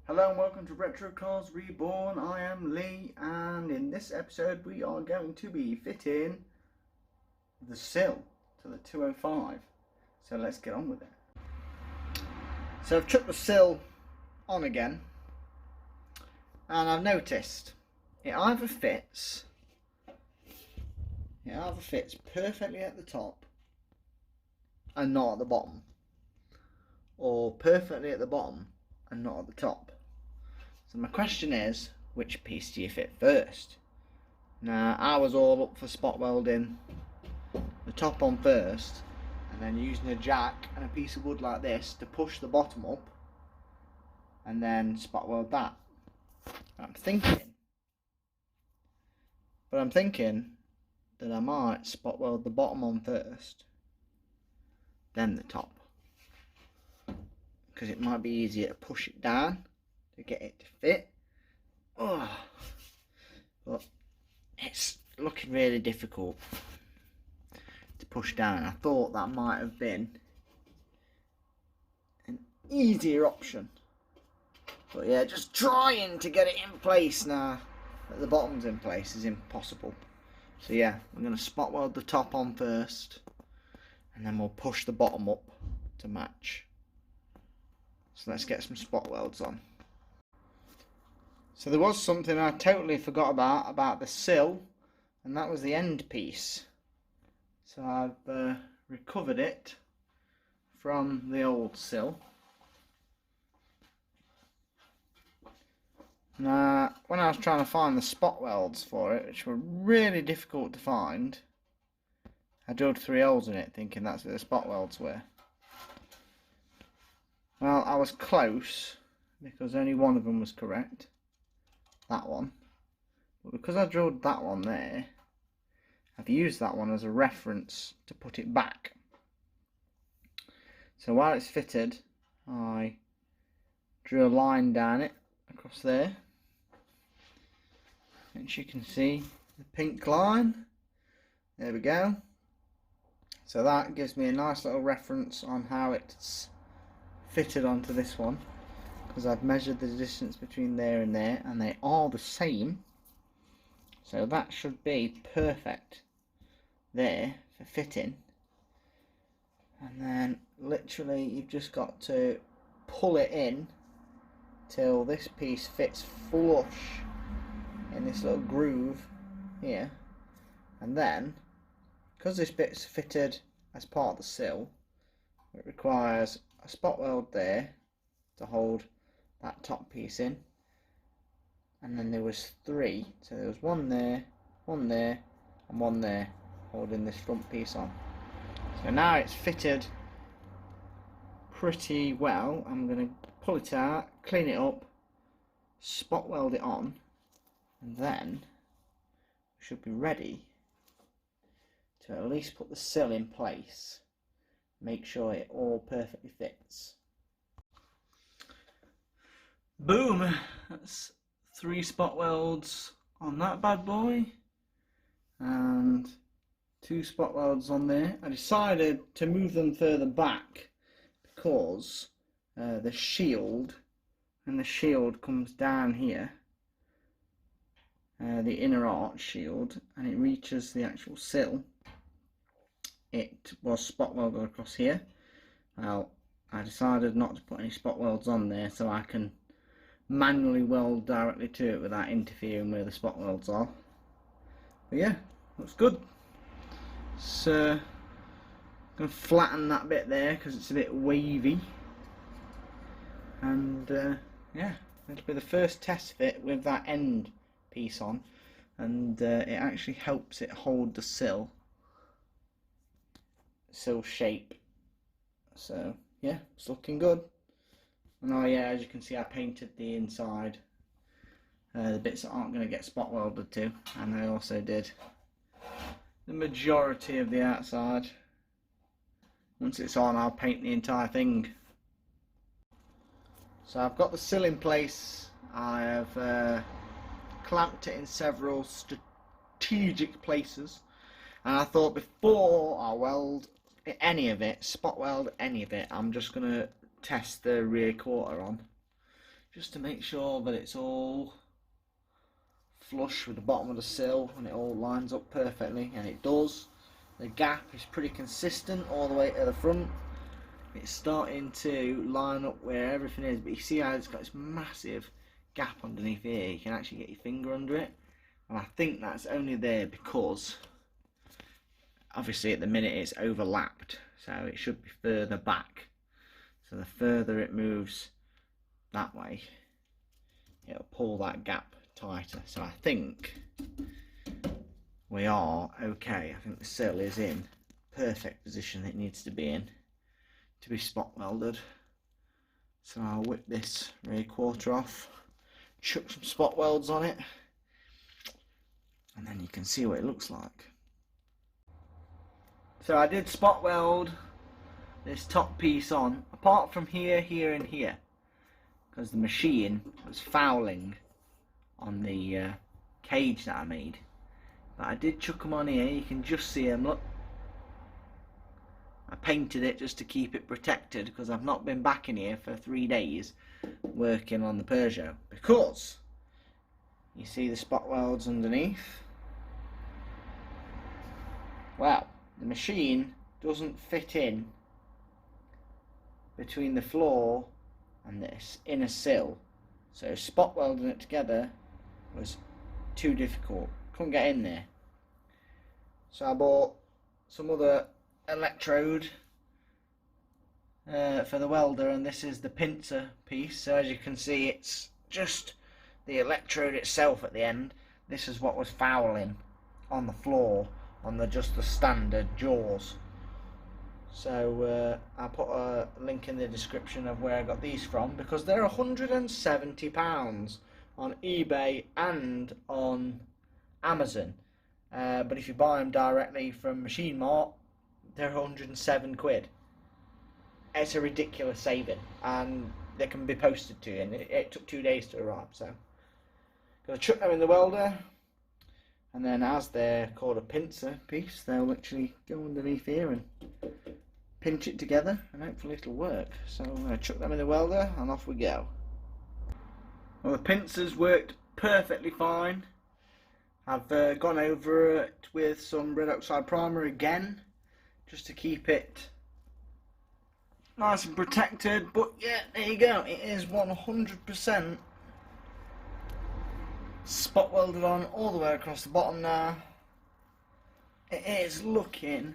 Hello and welcome to Retro Cars Reborn. I am Lee, and in this episode we are going to be fitting the sill to the 205. So let's get on with it. So I've chucked the sill on again, and I've noticed it either fits perfectly at the top and not at the bottom, or perfectly at the bottom and not at the top. So my question is, which piece do you fit first? Now, I was all up for spot welding the top on first, and then using a jack and a piece of wood like this to push the bottom up, and then spot weld that. I'm thinking that I might spot weld the bottom on first, then the top, because it might be easier to push it down to get it to fit. But it's looking really difficult to push down. I thought that might have been an easier option, but yeah, just trying to get it in place now that the bottom's in place is impossible. So yeah, we're going to spot weld the top on first, and then we'll push the bottom up to match. So let's get some spot welds on. So there was something I totally forgot about the sill, and that was the end piece. So I've recovered it from the old sill. Now, when I was trying to find the spot welds for it, which were really difficult to find, I drilled 3 holes in it thinking that's where the spot welds were. Well, I was close because only one of them was correct. That one. But because I drilled that one there, I've used that one as a reference to put it back. So while it's fitted, I drew a line down it across there. As you can see, the pink line. There we go. So that gives me a nice little reference on how it's fitted onto this one, because I've measured the distance between there and there, and they are the same. So that should be perfect there for fitting. And then literally you've just got to pull it in till this piece fits flush in this little groove here. And then, because this bit's fitted as part of the sill, it requires a spot weld there to hold that top piece in, and then there was 3, so there was one there, and one there holding this front piece on. So now it's fitted pretty well. I'm going to pull it out, clean it up, spot weld it on, and then we should be ready to at least put the sill in place, make sure it all perfectly fits. Boom! That's 3 spot welds on that bad boy, and 2 spot welds on there. I decided to move them further back because the shield comes down here, the inner arch shield, and it reaches the actual sill. It was spot welded across here. Well, I decided not to put any spot welds on there so I can manually weld directly to it without interfering where the spot welds are. But yeah, looks good. So going to flatten that bit there because it's a bit wavy, and yeah, it'll be the first test fit with that end piece on, and it actually helps it hold the sill shape. So yeah, it's looking good. And oh yeah, as you can see, I painted the inside, the bits that aren't going to get spot welded to, and I also did the majority of the outside. Once it's on, I'll paint the entire thing. So I've got the sill in place. I have clamped it in several strategic places, and I thought before I weld any of it, spot weld any of it, I'm just going to test the rear quarter on, just to make sure that it's all flush with the bottom of the sill and it all lines up perfectly, and it does. The gap is pretty consistent all the way to the front. It's starting to line up where everything is, but you see how it's got this massive gap underneath here. You can actually get your finger under it, and I think that's only there because obviously at the minute it's overlapped, so it should be further back. So the further it moves that way, it'll pull that gap tighter. So I think we are okay. I think the sill is in perfect position it needs to be in to be spot welded. So I'll whip this rear quarter off, chuck some spot welds on it, and then you can see what it looks like. So I did spot weld this top piece on, apart from here, here and here, because the machine was fouling on the cage that I made. But I did chuck them on here. You can just see them, look. I painted it just to keep it protected because I've not been back in here for 3 days working on the Peugeot, because you see the spot welds underneath. Well, the machine doesn't fit in between the floor and this inner sill, so spot welding it together was too difficult. Couldn't get in there, so I bought some other electrode for the welder, and this is the pincer piece. So as you can see, it's just the electrode itself at the end. This is what was fouling on the floor on just the standard jaws. So I'll put a link in the description of where I got these from, because they're £170 on eBay and on Amazon. But if you buy them directly from Machine Mart, they're 107 quid. It's a ridiculous saving, and they can be posted to you, and it took 2 days to arrive. So gonna chuck them in the welder, and then as they're called a pincer piece, they'll literally go underneath here and pinch it together, and hopefully it'll work. So I'm gonna chuck them in the welder and off we go. Well, the pincers worked perfectly fine. I've gone over it with some red oxide primer again, just to keep it nice and protected. But yeah, there you go, it is 100% spot welded on all the way across the bottom now. It is looking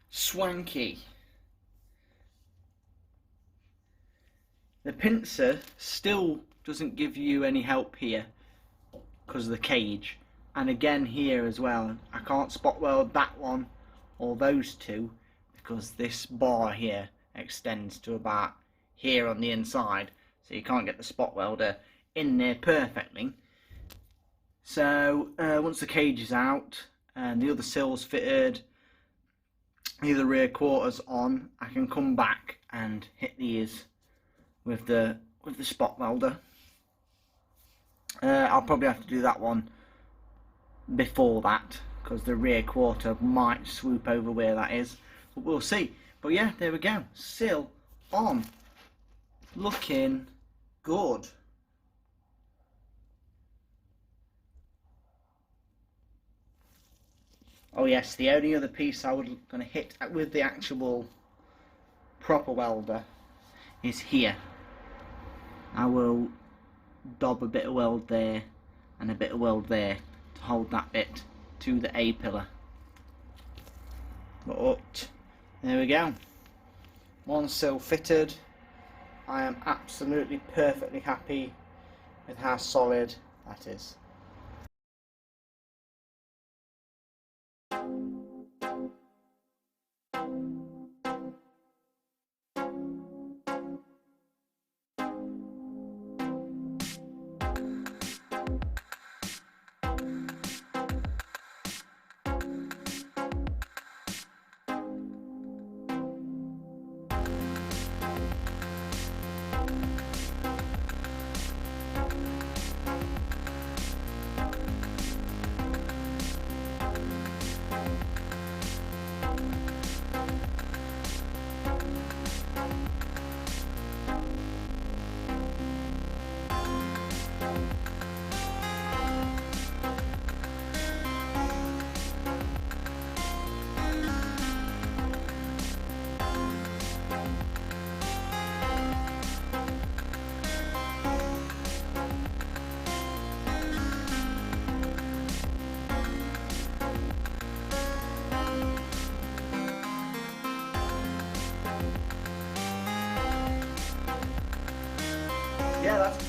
swanky. The pincer still doesn't give you any help here because of the cage, and again here as well. I can't spot weld that one or those two because this bar here extends to about here on the inside, so you can't get the spot welder in there perfectly. So once the cage is out and the other sill's fitted, the other rear quarters on, I can come back and hit these with the spot welder. I'll probably have to do that one before that, because the rear quarter might swoop over where that is, but we'll see. But yeah, there we go, sill on, looking good. Oh yes, the only other piece I was going to hit with the actual proper welder is here. I will dob a bit of weld there and a bit of weld there to hold that bit to the A pillar. But there we go, one sill fitted. I am absolutely perfectly happy with how solid that is.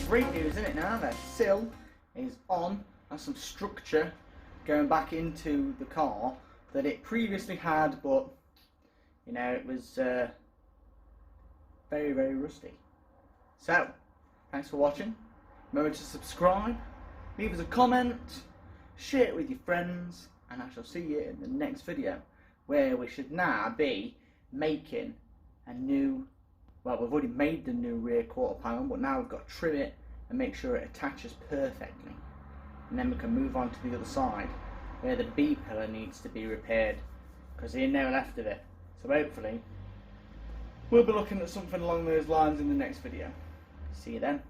great news, isn't it, now? The sill is on. That's some structure going back into the car that it previously had, but you know, it was very, very rusty. So, thanks for watching. Remember to subscribe, leave us a comment, share it with your friends, and I shall see you in the next video, where we should now be making a new, well, we've already made the new rear quarter panel, but now we've got to trim it and make sure it attaches perfectly. And then we can move on to the other side, where the B pillar needs to be repaired, because there's no left of it. So hopefully, we'll be looking at something along those lines in the next video. See you then.